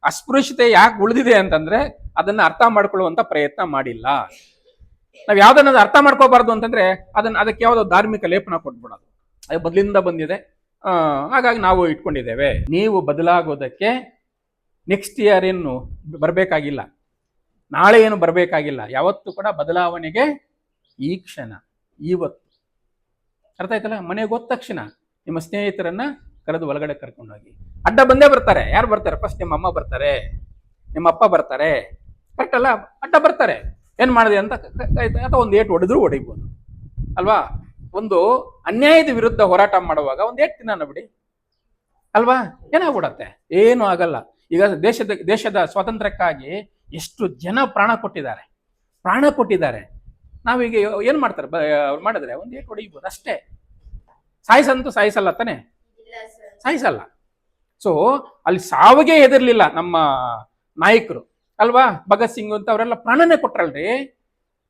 ಅಸ್ಪೃಶ್ಯತೆ ಯಾಕೆ ಉಳಿದಿದೆ ಅಂತಂದ್ರೆ ಅದನ್ನ ಅರ್ಥ ಮಾಡ್ಕೊಳ್ಳುವಂತ ಪ್ರಯತ್ನ ಮಾಡಿಲ್ಲ. ನಾವ್ ಯಾವ್ದನ್ನ ಅರ್ಥ ಮಾಡ್ಕೋಬಾರ್ದು ಅಂತಂದ್ರೆ ಅದಕ್ಕೆ ಯಾವ್ದೋ ಧಾರ್ಮಿಕ ಲೇಪನ ಕೊಟ್ಬಿಡೋದು, ಅದು ಮೊದಲಿಂದ ಬಂದಿದೆ, ಹಾಗಾಗಿ ನಾವು ಇಟ್ಕೊಂಡಿದ್ದೇವೆ. ನೀವು ಬದಲಾಗೋದಕ್ಕೆ ನೆಕ್ಸ್ಟ್ ಇಯರ್ ಏನು ಬರಬೇಕಾಗಿಲ್ಲ, ನಾಳೆ ಏನು ಬರಬೇಕಾಗಿಲ್ಲ. ಯಾವತ್ತು ಕೂಡ ಬದಲಾವಣೆಗೆ ಈ ಕ್ಷಣ, ಇವತ್ತು. ಅರ್ಥ ಆಯ್ತಲ್ಲ? ಮನೆಗೆ ಹೋದ ತಕ್ಷಣ ನಿಮ್ಮ ಸ್ನೇಹಿತರನ್ನ ಕರೆದು ಒಳಗಡೆ ಕರ್ಕೊಂಡೋಗಿ. ಅಡ್ಡ ಬಂದೇ ಬರ್ತಾರೆ. ಯಾರು ಬರ್ತಾರೆ? ಫಸ್ಟ್ ನಿಮ್ಮ ಅಮ್ಮ ಬರ್ತಾರೆ, ನಿಮ್ಮ ಅಪ್ಪ ಬರ್ತಾರೆ, ಕರೆಕ್ಟ್ ಅಲ್ಲ? ಅಡ್ಡ ಬರ್ತಾರೆ. ಏನ್ ಮಾಡಿದೆ ಅಂತ ಅಥವಾ ಒಂದು ಏಟು ಹೊಡೆದ್ರು ಹೊಡಿಬೋದು ಅಲ್ವಾ? ಒಂದು ಅನ್ಯಾಯದ ವಿರುದ್ಧ ಹೋರಾಟ ಮಾಡುವಾಗ ಒಂದು ಏಟು ತಿನ್ನ ಬಿಡಿ ಅಲ್ವಾ? ಏನಾಗ್ಬಿಡತ್ತೆ? ಏನು ಆಗಲ್ಲ. ಈಗ ದೇಶದ ಸ್ವಾತಂತ್ರ್ಯಕ್ಕಾಗಿ ಎಷ್ಟು ಜನ ಪ್ರಾಣ ಕೊಟ್ಟಿದ್ದಾರೆ. ನಾವೀಗ ಏನ್ ಮಾಡ್ತಾರೆ? ಮಾಡಿದ್ರೆ ಒಂದು ಏಟು ಹೊಡಿಬೋದು ಅಷ್ಟೇ. ಸಾಯಿಸಲ್ಲ ತಾನೆ? ಸಾಯಿಸಲ್ಲ. ಸೊ ಅಲ್ಲಿ ಸಾವಿಗೆ ಹೆದರ್ಲಿಲ್ಲ ನಮ್ಮ ನಾಯಕರು ಅಲ್ವಾ? ಭಗತ್ ಸಿಂಗ್ ಅಂತ ಅವರೆಲ್ಲ ಪ್ರಾಣನೇ ಕೊಟ್ರಲ್ರಿ.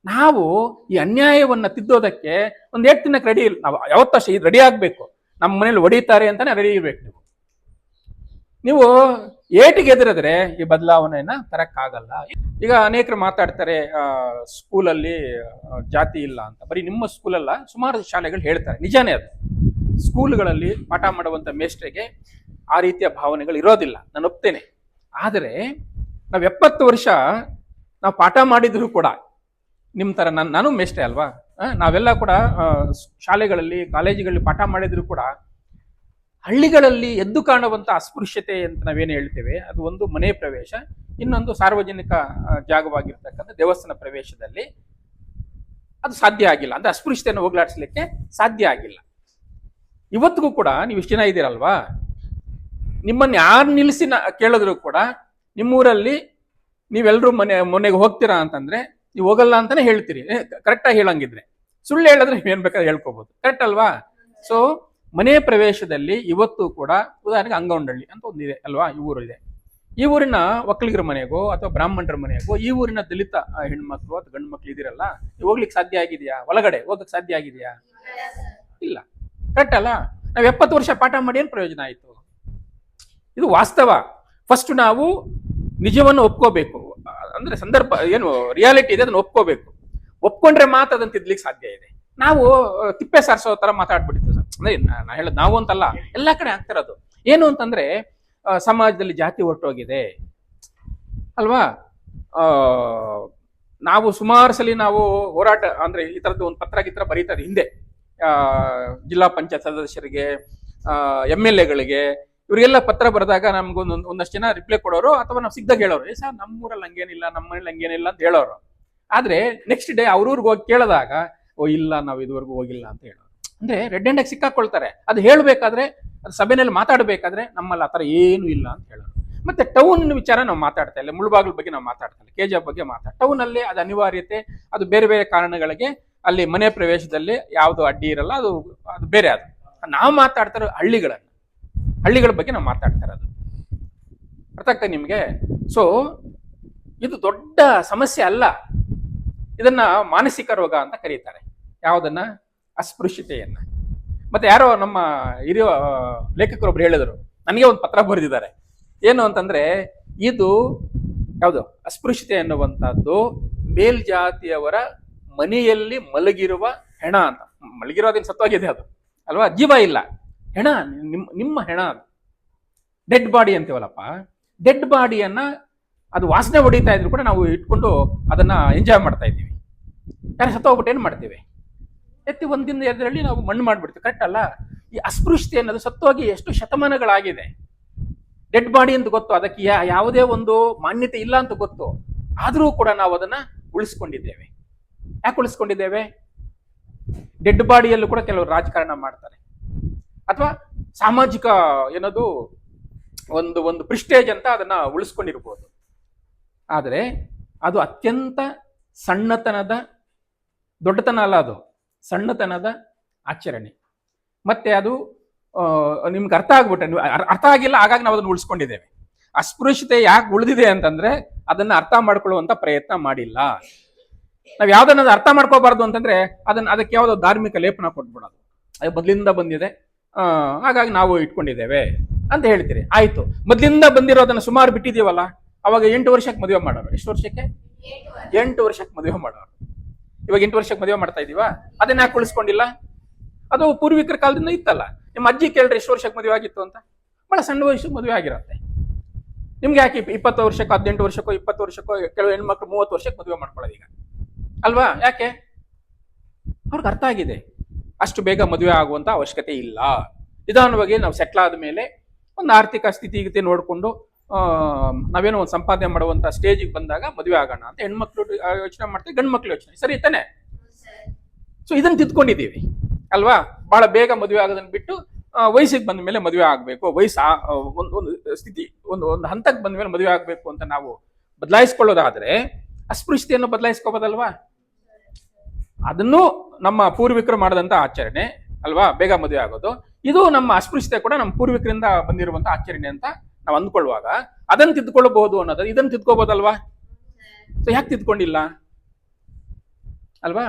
ನಾವು ಈ ಅನ್ಯಾಯವನ್ನ ತಿದ್ದೋದಕ್ಕೆ ಒಂದ್ ಏಟ್ ದಿನಕ್ಕೆ ರೆಡಿ ಇಲ್ಲ. ನಾವು ಯಾವತ್ತಷ್ಟೇ ರೆಡಿ ಆಗ್ಬೇಕು. ನಮ್ಮ ಮನೇಲಿ ಹೊಡಿತಾರೆ ಅಂತಾನೆ ರೆಡಿ ಇರ್ಬೇಕು. ನೀವು ಏಟಿಗೆ ಎದುರಿದ್ರೆ ಈ ಬದಲಾವಣೆಯನ್ನ ತರಕ್ಕಾಗಲ್ಲ. ಈಗ ಅನೇಕರು ಮಾತಾಡ್ತಾರೆ ಸ್ಕೂಲಲ್ಲಿ ಜಾತಿ ಇಲ್ಲ ಅಂತ. ಬರೀ ನಿಮ್ಮ ಸ್ಕೂಲಲ್ಲ, ಸುಮಾರು ಶಾಲೆಗಳು ಹೇಳ್ತಾರೆ. ನಿಜಾನೇ ಅದು. ಸ್ಕೂಲ್ಗಳಲ್ಲಿ ಪಾಠ ಮಾಡುವಂತ ಮೇಷ್ಟ್ರಿಗೆ ಆ ರೀತಿಯ ಭಾವನೆಗಳು ಇರೋದಿಲ್ಲ, ನಾನು ಒಪ್ತೇನೆ. ಆದರೆ ನಾವು 70 ವರ್ಷ ನಾವು ಪಾಠ ಮಾಡಿದ್ರು ಕೂಡ ನಿಮ್ಮ ತರ ನಾನು ಮೇಷ್ಟ್ರೆ ಅಲ್ವಾ? ನಾವೆಲ್ಲ ಕೂಡ ಶಾಲೆಗಳಲ್ಲಿ ಕಾಲೇಜುಗಳಲ್ಲಿ ಪಾಠ ಮಾಡಿದ್ರು ಕೂಡ ಹಳ್ಳಿಗಳಲ್ಲಿ ಎದ್ದು ಕಾಣುವಂತ ಅಸ್ಪೃಶ್ಯತೆ ಅಂತ ನಾವೇನು ಹೇಳ್ತೇವೆ, ಅದು ಒಂದು ಮನೆ ಪ್ರವೇಶ, ಇನ್ನೊಂದು ಸಾರ್ವಜನಿಕ ಜಾಗವಾಗಿರ್ತಕ್ಕಂಥ ದೇವಸ್ಥಾನ ಪ್ರವೇಶದಲ್ಲಿ ಅದು ಸಾಧ್ಯ ಆಗಿಲ್ಲ. ಅಂದ್ರೆ ಅಸ್ಪೃಶ್ಯತೆಯನ್ನು ಹೋಗ್ಲಾಡಿಸ್ಲಿಕ್ಕೆ ಸಾಧ್ಯ ಆಗಿಲ್ಲ. ಇವತ್ತಿಗೂ ಕೂಡ ನೀವು ಇಷ್ಟು ಜನ ಇದ್ದೀರಲ್ವಾ, ನಿಮ್ಮನ್ನು ಯಾರು ನಿಲ್ಲಿಸಿ ಕೇಳಿದ್ರು ಕೂಡ ನಿಮ್ಮೂರಲ್ಲಿ ನೀವೆಲ್ಲರೂ ಮನೆಗೆ ಹೋಗ್ತೀರಾ ಅಂತಂದ್ರೆ ನೀವು ಹೋಗಲ್ಲ ಅಂತಾನೆ ಹೇಳ್ತೀರಿ. ಕರೆಕ್ಟಾಗಿ ಹೇಳಂಗಿದ್ರೆ. ಸುಳ್ಳು ಹೇಳಿದ್ರೆ ಏನ್ ಬೇಕಾದ್ರೆ ಹೇಳ್ಕೋಬಹುದು, ಕರೆಕ್ಟ್ ಅಲ್ವಾ? ಸೊ ಮನೆ ಪ್ರವೇಶದಲ್ಲಿ ಇವತ್ತು ಕೂಡ ಉದಾಹರಣೆಗೆ ಅಂಗೌಂಡಳ್ಳಿ ಅಂತ ಒಂದಿದೆ ಅಲ್ವಾ, ಈ ಊರು ಇದೆ. ಈ ಊರಿನ ಒಕ್ಕಲಿಗರ ಮನೆಗೋ ಅಥವಾ ಬ್ರಾಹ್ಮಣರ ಮನೆಗೋ ಈ ಊರಿನ ದಲಿತ ಹೆಣ್ಮಕ್ಳು ಅಥವಾ ಗಂಡು ಮಕ್ಳು ಇದಿರಲ್ಲ, ನೀವು ಹೋಗ್ಲಿಕ್ಕೆ ಸಾಧ್ಯ ಆಗಿದೆಯಾ? ಒಳಗಡೆ ಹೋಗಕ್ಕೆ ಸಾಧ್ಯ ಆಗಿದೆಯಾ? ಇಲ್ಲ. ಕರೆಕ್ಟ್ ಅಲ್ಲ? ನಾವು 70 ವರ್ಷ ಪಾಠ ಮಾಡಿ ಏನ್ ಪ್ರಯೋಜನ ಆಯ್ತು? ಇದು ವಾಸ್ತವ. ಫಸ್ಟ್ ನಾವು ನಿಜವನ್ನು ಒಪ್ಕೋಬೇಕು. ಅಂದ್ರೆ ಸಂದರ್ಭ ಏನು ರಿಯಾಲಿಟಿ ಇದೆ ಅದನ್ನ ಒಪ್ಕೋಬೇಕು. ಒಪ್ಕೊಂಡ್ರೆ ಮಾತ್ರ ಅದನ್ನ ತಿದ್ಲಿಕ್ಕೆ ಸಾಧ್ಯ ಇದೆ. ನಾವು ತಿಪ್ಪೆ ಸಾರಿಸೋ ತರ ಮಾತಾಡ್ಬಿಟ್ಟಿದ್ವಿ. ಅಂದ್ರೆ ನಾ ಹೇಳೋದು ನಾವು ಅಂತಲ್ಲ, ಎಲ್ಲಾ ಕಡೆ ಆಗ್ತಿರೋದು. ಏನು ಅಂತಂದ್ರೆ ಸಮಾಜದಲ್ಲಿ ಜಾತಿ ಹೊರಟೋಗಿದೆ ಅಲ್ವಾ? ನಾವು ಸುಮಾರು ಸಲ ನಾವು ಹೋರಾಟ ಅಂದ್ರೆ ಈ ತರದ್ದು ಒಂದು ಪತ್ರ ಬರೀತಾರೆ ಹಿಂದೆ. ಜಿಲ್ಲಾ ಪಂಚಾಯತ್ ಸದಸ್ಯರಿಗೆ, MLA ಗಳಿಗೆ, ಇವರಿಗೆಲ್ಲ ಪತ್ರ ಬರೆದಾಗ ಒಂದಷ್ಟು ಜನ ರಿಪ್ಲೈ ಕೊಡೋರು ಅಥವಾ ನಾವು ಸಿಗ್ದಾಗ ಹೇಳೋರು, ಸರ್ ನಮ್ಮೂರಲ್ಲಿ ಹಂಗೇನಿಲ್ಲ, ನಮ್ಮ ಮನೇಲಿ ಹಂಗೇನಿಲ್ಲ ಅಂತ ಹೇಳೋರು. ಆದ್ರೆ ನೆಕ್ಸ್ಟ್ ಡೇ ಅವ್ರೂರ್ಗೆ ಹೋಗಿ ಕೇಳಿದಾಗ ಓ ಇಲ್ಲ ನಾವು ಇದುವರೆಗೂ ಹೋಗಿಲ್ಲ ಅಂತ ಹೇಳೋರು. ಅಂದ್ರೆ ರೆಡ್ ಹ್ಯಾಂಡ್ ಆಗಿ ಸಿಕ್ಕಾಕೊಳ್ತಾರೆ. ಅದು ಹೇಳ್ಬೇಕಾದ್ರೆ, ಅದು ಸಭೆಯಲ್ಲಿ ಮಾತಾಡ್ಬೇಕಾದ್ರೆ ನಮ್ಮಲ್ಲಿ ಆತರ ಏನು ಇಲ್ಲ ಅಂತ ಹೇಳೋರು. ಮತ್ತೆ ಟೌನ್ ವಿಚಾರ ನಾವು ಮಾತಾಡ್ತಾ ಇಲ್ಲ, ಮುಳ್ಬಾಗಿಲ ಬಗ್ಗೆ ನಾವು ಮಾತಾಡ್ತಾ ಇಲ್ಲ, KGF ಬಗ್ಗೆ ಟೌನ್ ಅಲ್ಲಿ ಅದು ಅನಿವಾರ್ಯತೆ, ಅದು ಬೇರೆ ಬೇರೆ ಕಾರಣಗಳಿಗೆ ಅಲ್ಲಿ ಮನೆ ಪ್ರವೇಶದಲ್ಲಿ ಯಾವುದು ಅಡ್ಡಿ ಇರಲ್ಲ, ಅದು ಬೇರೆ. ಅದು ನಾವು ಮಾತಾಡ್ತಾರೋ ಹಳ್ಳಿಗಳ ಬಗ್ಗೆ ನಾವು ಮಾತಾಡ್ತಾ ಇರೋದು. ಅರ್ಥ ಆಗ್ತದೆ ನಿಮ್ಗೆ? ಸೊ ಇದು ದೊಡ್ಡ ಸಮಸ್ಯೆ ಅಲ್ಲ, ಇದನ್ನ ಮಾನಸಿಕ ರೋಗ ಅಂತ ಕರೀತಾರೆ. ಯಾವುದನ್ನ? ಅಸ್ಪೃಶ್ಯತೆಯನ್ನ. ಮತ್ತೆ ಯಾರೋ ನಮ್ಮ ಹಿರಿಯ ಲೇಖಕರೊಬ್ರು ಹೇಳಿದರು, ನನಗೆ ಒಂದು ಪತ್ರ ಬರೆದಿದ್ದಾರೆ. ಏನು ಅಂತಂದ್ರೆ, ಇದು ಯಾವುದು ಅಸ್ಪೃಶ್ಯತೆ ಎನ್ನುವಂತಹದ್ದು ಮೇಲ್ಜಾತಿಯವರ ಮನೆಯಲ್ಲಿ ಮಲಗಿರುವ ಹೆಣ ಅಂತ. ಮಲಗಿರೋದೇನು ಸತ್ವಾಗಿದೆ ಅದು ಅಲ್ವಾ? ಜೀವ ಇಲ್ಲ, ಹೆಣ, ನಿಮ್ಮ ಹೆಣ ಅದು. ಡೆಡ್ ಬಾಡಿ ಅಂತೀವಲ್ಲಪ್ಪ, ಡೆಡ್ ಬಾಡಿಯನ್ನ ಅದು ವಾಸನೆ ಹೊಡಿತಾ ಇದ್ರು ಕೂಡ ನಾವು ಇಟ್ಕೊಂಡು ಅದನ್ನ ಎಂಜಾಯ್ ಮಾಡ್ತಾ ಇದ್ದೀವಿ. ಯಾರು ಸತ್ತೋಗ್ಬಿಟ್ಟು ಏನ್ ಮಾಡ್ತೀವಿ? ಎತ್ತಿ ಒಂದಿನ ಎದುರಲ್ಲಿ ನಾವು ಮಣ್ಣು ಮಾಡ್ಬಿಡ್ತೀವಿ. ಕರೆಕ್ಟ್ ಅಲ್ಲ? ಈ ಅಸ್ಪೃಶ್ಯತೆ ಅನ್ನೋದು ಸತ್ತೋಗಿ ಎಷ್ಟು ಶತಮಾನಗಳಾಗಿದೆ. ಡೆಡ್ ಬಾಡಿ ಅಂತ ಗೊತ್ತು, ಅದಕ್ಕೆ ಯಾವುದೇ ಒಂದು ಮಾನ್ಯತೆ ಇಲ್ಲ ಅಂತ ಗೊತ್ತು, ಆದ್ರೂ ಕೂಡ ನಾವು ಅದನ್ನ ಉಳಿಸ್ಕೊಂಡಿದ್ದೇವೆ. ಯಾಕೆ ಉಳಿಸ್ಕೊಂಡಿದ್ದೇವೆ? ಡೆಡ್ ಬಾಡಿಯಲ್ಲೂ ಕೂಡ ಕೆಲವರು ರಾಜಕಾರಣ ಮಾಡ್ತಾರೆ, ಅಥವಾ ಸಾಮಾಜಿಕ ಏನದು ಒಂದು ಪ್ರಿಸ್ಟೇಜ್ ಅಂತ ಅದನ್ನ ಉಳಿಸ್ಕೊಂಡಿರ್ಬೋದು. ಆದರೆ ಅದು ಅತ್ಯಂತ ಸಣ್ಣತನದ, ದೊಡ್ಡತನ ಅಲ್ಲ, ಅದು ಸಣ್ಣತನದ ಆಚರಣೆ. ಮತ್ತೆ ಅದು ನಿಮ್ಗೆ ಅರ್ಥ ಆಗ್ಬಿಟ್ಟೆ, ಅರ್ಥ ಆಗಿಲ್ಲ, ಹಾಗಾಗಿ ನಾವು ಅದನ್ನ ಉಳಿಸ್ಕೊಂಡಿದ್ದೇವೆ. ಅಸ್ಪೃಶ್ಯತೆ ಯಾಕೆ ಉಳಿದಿದೆ ಅಂತಂದ್ರೆ ಅದನ್ನ ಅರ್ಥ ಮಾಡ್ಕೊಳ್ಳುವಂತ ಪ್ರಯತ್ನ ಮಾಡಿಲ್ಲ. ನಾವ್ ಯಾವ್ದನ್ನ ಅರ್ಥ ಮಾಡ್ಕೋಬಾರ್ದು ಅಂತಂದ್ರೆ ಅದಕ್ಕೆ ಯಾವ್ದೋ ಧಾರ್ಮಿಕ ಲೇಪನ ಕೊಟ್ಬಿಡೋದು, ಅದು ಮೊದಲಿಂದ ಬಂದಿದೆ, ಹಾಗಾಗಿ ನಾವು ಇಟ್ಕೊಂಡಿದ್ದೇವೆ. ಅಂತ ಹೇಳ್ತೀರಿ. ಆಯ್ತು, ಮೊದ್ಲಿಂದ ಬಂದಿರೋದನ್ನ ಸುಮಾರು ಬಿಟ್ಟಿದೀವಲ್ಲ, ಅವಾಗ 8 ವರ್ಷಕ್ಕೆ ಮದುವೆ ಮಾಡೋರು. ಎಷ್ಟು ವರ್ಷಕ್ಕೆ? 8 ವರ್ಷಕ್ಕೆ ಮದುವೆ ಮಾಡೋರು. ಇವಾಗ 8 ವರ್ಷಕ್ಕೆ ಮದುವೆ ಮಾಡ್ತಾ ಇದೀವಾ? ಅದನ್ನ ಯಾಕೆ ಉಳಿಸ್ಕೊಂಡಿಲ್ಲ? ಅದು ಪೂರ್ವಿಕರ ಕಾಲದಿಂದ ಇತ್ತಲ್ಲ. ನಿಮ್ಮ ಅಜ್ಜಿ ಕೇಳ್ರಿ ಎಷ್ಟು ವರ್ಷಕ್ಕೆ ಮದುವೆ ಆಗಿತ್ತು ಅಂತ, ಬಹಳ ಸಣ್ಣ ವಯಸ್ಸಿಗೆ ಮದುವೆ ಆಗಿರುತ್ತೆ. ನಿಮ್ಗೆ ಯಾಕೆ 20 ವರ್ಷಕ್ಕೋ 18 ವರ್ಷಕ್ಕೋ 20 ವರ್ಷಕ್ಕೋ, ಕೆಲವು ಹೆಣ್ಮಕ್ಳು 30 ವರ್ಷಕ್ಕೆ ಮದುವೆ ಮಾಡ್ಕೊಳ್ಳೋದು ಈಗ ಅಲ್ವಾ? ಯಾಕೆ? ಅವ್ರಿಗೆ ಅರ್ಥ ಆಗಿದೆ ಅಷ್ಟು ಬೇಗ ಮದುವೆ ಆಗುವಂತ ಅವಶ್ಯಕತೆ ಇಲ್ಲ. ನಿಧಾನವಾಗಿ ನಾವು ಸೆಟ್ಲ್ ಆದ ಮೇಲೆ ಒಂದು ಆರ್ಥಿಕ ಸ್ಥಿತಿಗತಿ ನೋಡಿಕೊಂಡು ನಾವೇನೋ ಒಂದು ಸಂಪಾದನೆ ಮಾಡುವಂತ ಸ್ಟೇಜಿಗೆ ಬಂದಾಗ ಮದುವೆ ಆಗೋಣ ಅಂತ ಹೆಣ್ಮಕ್ಳು ಯೋಚನೆ ಮಾಡ್ತೀವಿ, ಗಂಡು ಮಕ್ಳು ಯೋಚನೆ. ಸರಿ ತಾನೆ? ಸೊ ಇದನ್ನ ತಿದ್ಕೊಂಡಿದ್ದೀವಿ ಅಲ್ವಾ? ಬಹಳ ಬೇಗ ಮದುವೆ ಆಗೋದನ್ನ ಬಿಟ್ಟು ವಯಸ್ಸಿಗೆ ಬಂದ ಮೇಲೆ ಮದುವೆ ಆಗ್ಬೇಕು, ಒಂದು ಸ್ಥಿತಿ ಒಂದು ಹಂತಕ್ಕೆ ಬಂದ ಮೇಲೆ ಮದುವೆ ಆಗ್ಬೇಕು ಅಂತ ನಾವು ಬದಲಾಯಿಸ್ಕೊಳ್ಳೋದಾದ್ರೆ ಅಸ್ಪೃಶ್ಯತೆಯನ್ನು ಬದಲಾಯಿಸ್ಕೋಬೋದಲ್ವಾ? ಅದನ್ನು ನಮ್ಮ ಪೂರ್ವಿಕರು ಮಾಡದಂತ ಆಚರಣೆ ಅಲ್ವಾ, ಬೇಗ ಮದುವೆ ಆಗೋದು. ಇದು ನಮ್ಮ ಅಸ್ಪೃಶ್ಯತೆ ಕೂಡ ನಮ್ಮ ಪೂರ್ವಿಕರಿಂದ ಬಂದಿರುವಂತ ಆಚರಣೆ ಅಂತ ನಾವು ಅಂದ್ಕೊಳ್ಳುವಾಗ ಅದನ್ನ ತಿದ್ಕೊಳ್ಳಬಹುದು ಅನ್ನೋದು, ಇದನ್ನ ತಿದ್ಕೋಬಹುದಲ್ವಾ? ಸೊ ಯಾಕೆ ತಿದ್ಕೊಂಡಿಲ್ಲ ಅಲ್ವಾ?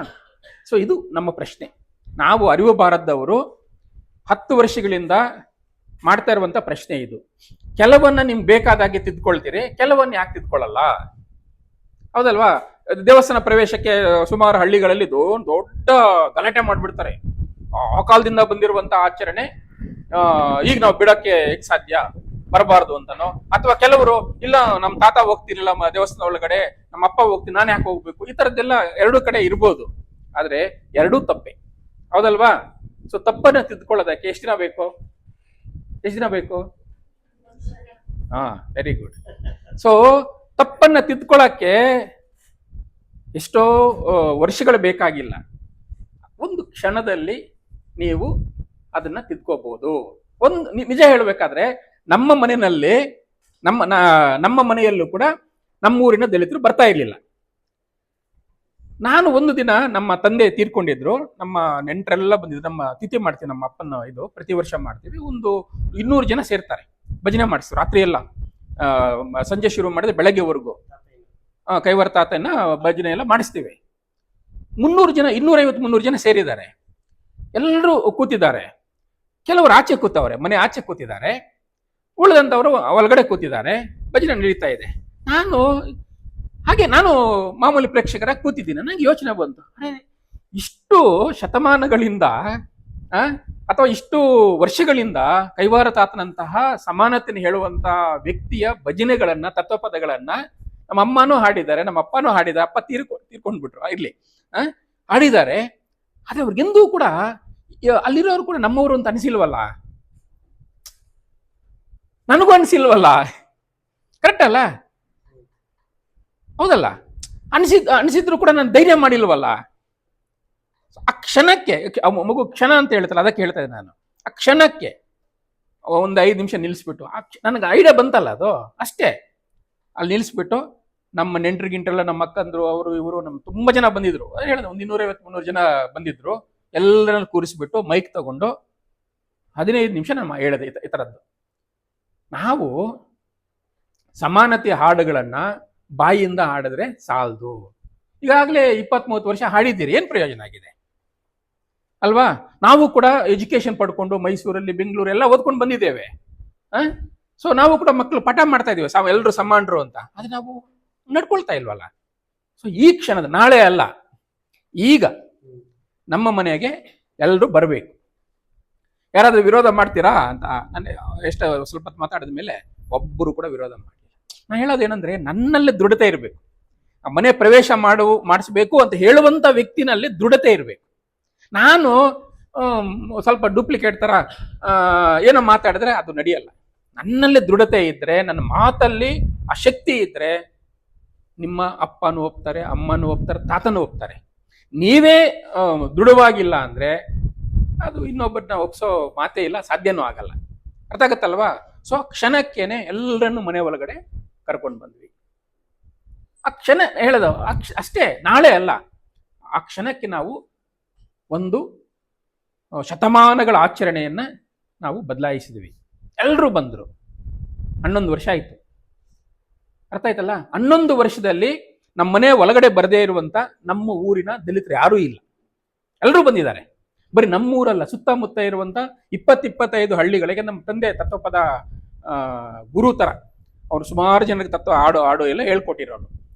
ಸೊ ಇದು ನಮ್ಮ ಪ್ರಶ್ನೆ. ನಾವು ಅರಿವು ಭಾರತದವರು 10 ವರ್ಷಗಳಿಂದ ಮಾಡ್ತಾ ಇರುವಂತ ಪ್ರಶ್ನೆ ಇದು. ಕೆಲವನ್ನ ನಿಮ್ಗೆ ಬೇಕಾದಾಗೆ ತಿದ್ಕೊಳ್ತೀರಿ, ಕೆಲವನ್ನ ಯಾಕೆ ತಿದ್ಕೊಳ್ಳಲ್ಲ? ಹೌದಲ್ವಾ? ದೇವಸ್ಥಾನ ಪ್ರವೇಶಕ್ಕೆ ಸುಮಾರು ಹಳ್ಳಿಗಳಲ್ಲಿ ದೊಡ್ಡ ಗಲಾಟೆ ಮಾಡ್ಬಿಡ್ತಾರೆ. ಆ ಕಾಲದಿಂದ ಬಂದಿರುವಂತ ಆಚರಣೆ ಈಗ ನಾವು ಬಿಡಕ್ಕೆ ಹೇಗೆ ಸಾಧ್ಯ, ಬರಬಾರ್ದು ಅಂತನೋ, ಅಥವಾ ಕೆಲವರು ಇಲ್ಲ ನಮ್ಮ ತಾತ ಹೋಗ್ತಿರ್ಲಿಲ್ಲ ದೇವಸ್ಥಾನ ಒಳಗಡೆ, ನಮ್ಮ ಅಪ್ಪ ಹೋಗ್ತೀನಿ ನಾನು ಯಾಕೆ ಹೋಗ್ಬೇಕು, ಈ ತರದ್ದೆಲ್ಲ ಎರಡೂ ಕಡೆ ಇರ್ಬೋದು. ಆದ್ರೆ ಎರಡೂ ತಪ್ಪೆ, ಹೌದಲ್ವಾ? ಸೊ ತಪ್ಪನ್ನ ತಿದ್ಕೊಳ್ಳೋದಕ್ಕೆ ಎಷ್ಟು ದಿನ ಬೇಕು? Very good. ಸೊ ತಪ್ಪನ್ನ ತಿದ್ಕೊಳ್ಳಕ್ಕೆ ಎಷ್ಟೋ ವರ್ಷಗಳು ಬೇಕಾಗಿಲ್ಲ. ಒಂದು ಕ್ಷಣದಲ್ಲಿ ನೀವು ಅದನ್ನ ತಿದ್ಕೋಬಹುದು. ನಿಜ ಹೇಳಬೇಕಾದ್ರೆ ನಮ್ಮ ಮನೆಯಲ್ಲಿ ನಮ್ಮ ಮನೆಯಲ್ಲೂ ಕೂಡ ನಮ್ಮೂರಿನ ದಲಿತರು ಬರ್ತಾ ಇರ್ಲಿಲ್ಲ. ನಾನು ಒಂದು ದಿನ, ನಮ್ಮ ತಂದೆ ತೀರ್ಕೊಂಡಿದ್ರು, ನಮ್ಮ ನೆಂಟರೆಲ್ಲ ಬಂದಿದ್ರು, ನಮ್ಮ ತಿಥಿ ಮಾಡ್ತೀವಿ, ನಮ್ಮ ಅಪ್ಪನ ಇದು ಪ್ರತಿ ವರ್ಷ ಮಾಡ್ತೀವಿ. ಒಂದು 200 ಜನ ಸೇರ್ತಾರೆ, ಭಜನೆ ಮಾಡಿಸ್ರು ರಾತ್ರಿ ಎಲ್ಲ. ಸಂಜೆ ಶುರು ಮಾಡಿದ್ರೆ ಬೆಳಗ್ಗೆವರೆಗೂ ಕೈವಾರ ತಾತನ ಭಜನೆ ಎಲ್ಲ ಮಾಡಿಸ್ತೀವಿ. 250-300 ಜನ ಸೇರಿದ್ದಾರೆ. ಎಲ್ಲರೂ ಕೂತಿದ್ದಾರೆ. ಕೆಲವರು ಆಚೆ ಕೂತವ್ರೆ, ಮನೆ ಆಚೆ ಕೂತಿದ್ದಾರೆ, ಉಳಿದಂತವರು ಒಳಗಡೆ ಕೂತಿದ್ದಾರೆ. ಭಜನೆ ನಡೀತಾ ಇದೆ. ನಾನು ಮಾಮೂಲಿ ಪ್ರೇಕ್ಷಕರಾಗಿ ಕೂತಿದ್ದೀನಿ. ನನಗೆ ಯೋಚನೆ ಬಂತು, ಇಷ್ಟು ಶತಮಾನಗಳಿಂದ ಅಥವಾ ಇಷ್ಟು ವರ್ಷಗಳಿಂದ ಕೈವಾರ ತಾತನಂತಹ ಸಮಾನತೆಯನ್ನು ಹೇಳುವಂತ ವ್ಯಕ್ತಿಯ ಭಜನೆಗಳನ್ನ, ತತ್ವಪದಗಳನ್ನ ನಮ್ಮ ಅಮ್ಮನೂ ಹಾಡಿದ್ದಾರೆ, ನಮ್ಮ ಅಪ್ಪನೂ ಹಾಡಿದ್ದಾರೆ. ಅಪ್ಪ ತೀರ್ಕೊಂಡ್ಬಿಟ್ರು, ಇರ್ಲಿ, ಹಾಡಿದ್ದಾರೆ. ಆದ್ರೆ ಅವ್ರಿಗೆಂದೂ ಕೂಡ ಅಲ್ಲಿರೋರು ಕೂಡ ನಮ್ಮವರು ಅಂತ ಅನಿಸಿಲ್ವಲ್ಲ, ನನಗೂ ಅನಿಸಿಲ್ವಲ್ಲ. ಕರೆಕ್ಟ್ ಅಲ್ಲ? ಹೌದಲ್ಲ? ಅನಿಸಿದ್ರು ಕೂಡ ನಾನು ಧೈರ್ಯ ಮಾಡಿಲ್ವಲ್ಲ. ಆ ಕ್ಷಣಕ್ಕೆ, ಮಗು ಕ್ಷಣ ಅಂತ ಹೇಳ್ತಲ್ಲ, ಅದಕ್ಕೆ ಹೇಳ್ತಾ ಇದ್ದೆ ನಾನು. ಆ ಕ್ಷಣಕ್ಕೆ ಒಂದು 5 ನಿಮಿಷ ನಿಲ್ಲಿಸ್ಬಿಟ್ಟು, ನನಗೆ ಐಡಿಯಾ ಬಂತಲ್ಲ, ಅದು ಅಷ್ಟೇ. ಅಲ್ಲಿ ನಿಲ್ಲಿಸ್ಬಿಟ್ಟು ನಮ್ಮ ನೆಂಟರಿಗಿಂಟೆಲ್ಲ, ನಮ್ಮ ಅಕ್ಕಂದ್ರು, ಅವರು ಇವರು, ನಮ್ಮ ತುಂಬಾ ಜನ ಬಂದಿದ್ರು, ಹೇಳಿದೆ ಒಂದು 250-300 ಜನ ಬಂದಿದ್ರು. ಎಲ್ಲರನ್ನು ಕೂರಿಸ್ಬಿಟ್ಟು ಮೈಕ್ ತಗೊಂಡು 15 ನಿಮಿಷ ನಾನು ಹೇಳಿದೆ ಈ ತರದ್ದು. ನಾವು ಸಮಾನತೆಯ ಹಾಡುಗಳನ್ನ ಬಾಯಿಯಿಂದ ಹಾಡಿದ್ರೆ ಸಾಲದು. ಈಗಾಗಲೇ 20-30 ವರ್ಷ ಹಾಡಿದ್ದೀರಿ, ಏನ್ ಪ್ರಯೋಜನ ಆಗಿದೆ ಅಲ್ವಾ? ನಾವು ಕೂಡ ಎಜುಕೇಶನ್ ಪಡ್ಕೊಂಡು ಮೈಸೂರಲ್ಲಿ, ಬೆಂಗಳೂರು ಎಲ್ಲ ಓದ್ಕೊಂಡು ಬಂದಿದ್ದೇವೆ. ಸೊ ನಾವು ಕೂಡ ಮಕ್ಕಳು ಪಾಠ ಮಾಡ್ತಾ ಇದೀವಿ, ಎಲ್ಲರೂ ಸಮಾನರು ಅಂತ. ಆದ್ರೆ ನಾವು ನಡ್ಕೊಳ್ತಾ ಇಲ್ವಲ್ಲ. ಸೊ ಈ ಕ್ಷಣದ, ನಾಳೆ ಅಲ್ಲ, ಈಗ ನಮ್ಮ ಮನೆಗೆ ಎಲ್ಲರೂ ಬರಬೇಕು. ಯಾರಾದ್ರೂ ವಿರೋಧ ಮಾಡ್ತೀರಾ ಅಂತ ನಾನು ಸ್ವಲ್ಪ ಹೊತ್ತು ಮಾತಾಡಿದ ಮೇಲೆ ಒಬ್ಬರು ಕೂಡ ವಿರೋಧ ಮಾಡಿಲ್ಲ. ನಾನು ಹೇಳೋದೇನಂದ್ರೆ, ನನ್ನಲ್ಲಿ ದೃಢತೆ ಇರಬೇಕು. ಮನೆ ಪ್ರವೇಶ ಮಾಡಿಸ್ಬೇಕು ಅಂತ ಹೇಳುವಂತ ವ್ಯಕ್ತಿನಲ್ಲಿ ದೃಢತೆ ಇರಬೇಕು. ನಾನು ಸ್ವಲ್ಪ ಡೂಪ್ಲಿಕೇಟ್ ತರ ಏನೋ ಮಾತಾಡಿದ್ರೆ ಅದು ನಡೆಯಲ್ಲ. ನನ್ನಲ್ಲಿ ದೃಢತೆ ಇದ್ರೆ, ನನ್ನ ಮಾತಲ್ಲಿ ಆ ಶಕ್ತಿ ಇದ್ರೆ, ನಿಮ್ಮ ಅಪ್ಪನೂ ಒಪ್ತಾರೆ, ಅಮ್ಮನೂ ಒಪ್ತಾರೆ, ತಾತನೂ ಒಪ್ತಾರೆ. ನೀವೇ ದೃಢವಾಗಿಲ್ಲ ಅಂದ್ರೆ ಅದು ಇನ್ನೊಬ್ಬರನ್ನ ಒಪ್ಸೋ ಮಾತೇ ಇಲ್ಲ, ಸಾಧ್ಯನೂ ಆಗಲ್ಲ. ಅರ್ಥ ಆಗತ್ತಲ್ವಾ? ಸೊ ಕ್ಷಣಕ್ಕೇನೆ ಎಲ್ಲರನ್ನು ಮನೆ ಒಳಗಡೆ ಕರ್ಕೊಂಡು ಬಂದ್ವಿ. ಆ ಕ್ಷಣ ಹೇಳದ ಅಷ್ಟೇ, ನಾಳೆ ಅಲ್ಲ, ಆ ಕ್ಷಣಕ್ಕೆ ನಾವು ಒಂದು ಶತಮಾನಗಳ ಆಚರಣೆಯನ್ನ ನಾವು ಬದಲಾಯಿಸಿದ್ವಿ. ಎಲ್ಲರೂ ಬಂದ್ರು. 11 ವರ್ಷ ಆಯ್ತು. ಅರ್ಥ ಆಯ್ತಲ್ಲ? 11 ವರ್ಷದಲ್ಲಿ ನಮ್ಮ ಮನೆ ಒಳಗಡೆ ಬರದೇ ಇರುವಂತ ನಮ್ಮ ಊರಿನ ದಲಿತರು ಯಾರೂ ಇಲ್ಲ, ಎಲ್ಲರೂ ಬಂದಿದ್ದಾರೆ. ಬರೀ ನಮ್ಮೂರಲ್ಲ, ಸುತ್ತಮುತ್ತ ಇರುವಂತ 20-25 ಹಳ್ಳಿಗಳಿಗೆ ನಮ್ಮ ತಂದೆ ತತ್ವಪದ ಗುರು ತರ ಅವ್ರು ಸುಮಾರು ಜನರಿಗೆ ತತ್ವ ಆಡು ಎಲ್ಲ ಹೇಳ್ಕೊಟ್ಟಿರೋರು.